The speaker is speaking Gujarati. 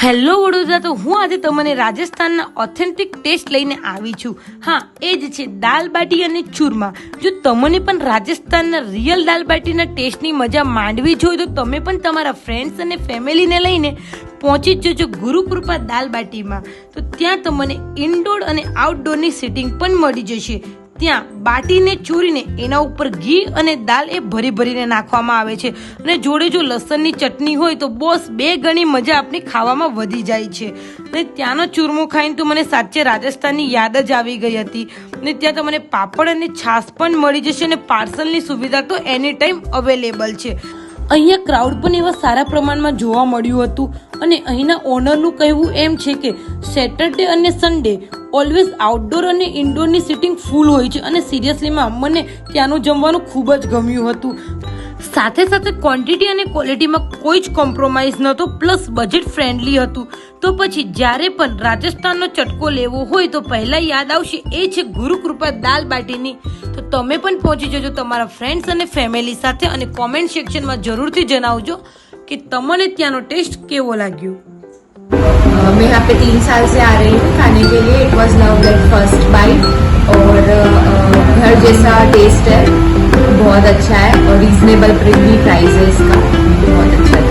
હેલો વડોદરા, તો હું આજે તમને રાજસ્થાનના ઓથેન્ટિક ટેસ્ટ લઈને આવી છું. હા, એ જ છે દાલ બાટી અને ચૂરમા. જો તમને પણ રાજસ્થાનના રિયલ દાલ બાટીના ટેસ્ટની મજા માંડવી જોઈએ તો તમે પણ તમારા ફ્રેન્ડ્સ અને ફેમિલીને લઈને પહોંચી જ જજો ગુરુકૃપા દાલ બાટીમાં. તો ત્યાં તમને ઇન્ડોર અને આઉટડોરની સીટિંગ પણ મળી જશે. ત્યાં બાટીને ચોરીને એના ઉપર ઘી અને દાલ એ ભરી ભરીને નાખવામાં આવે છે અને જોડે જો લસણની ચટણી હોય તો બોસ 2 ગણી મજા આપણી ખાવામાં વધી જાય છે. અને ત્યાંનો ચૂરમો ખાઈને તો મને સાચે રાજસ્થાનની યાદ જ આવી ગઈ હતી. અને ત્યાં તમને પાપડ અને છાશ પણ મળી જશે અને પાર્સલની સુવિધા તો એની ટાઈમ અવેલેબલ છે. અહીંયા ક્રાઉડ પણ એવા સારા પ્રમાણમાં જોવા મળ્યું હતું અને અહીંના ઓનરનું કહેવું એમ છે કે સેટરડે અને સન્ડે ઓલવેઝ આઉટડોર અને ઇન્ડોરની સીટિંગ ફૂલ હોય છે. અને સિરિયસલીમાં મને ત્યાંનું જમવાનું ખૂબ જ ગમ્યું હતું. સાથે સાથે ક્વોન્ટિટી અને ક્વોલિટીમાં કોઈ જ કોમ્પ્રોમાઇઝ નહોતો, પ્લસ બજેટ ફ્રેન્ડલી હતું. તો પછી જ્યારે પણ રાજસ્થાનનો ચટકો લેવો હોય તો પહેલાં યાદ આવશે એ છે ગુરુકૃપા દાલ બાટીની. તો તમે પણ પહોંચી જજો તમારા ફ્રેન્ડ્સ અને ફેમિલી સાથે અને કોમેન્ટ સેક્શનમાં જરૂરથી જણાવજો કે તમને ત્યાંનો ટેસ્ટ કેવો લાગ્યો. मैं यहाँ पे 3 साल से आ रही हूँ खाने के लिए. It was love at first bite और घर जैसा टेस्ट है, बहुत अच्छा है और रीजनेबल भी प्राइस है इसका, बहुत अच्छा है.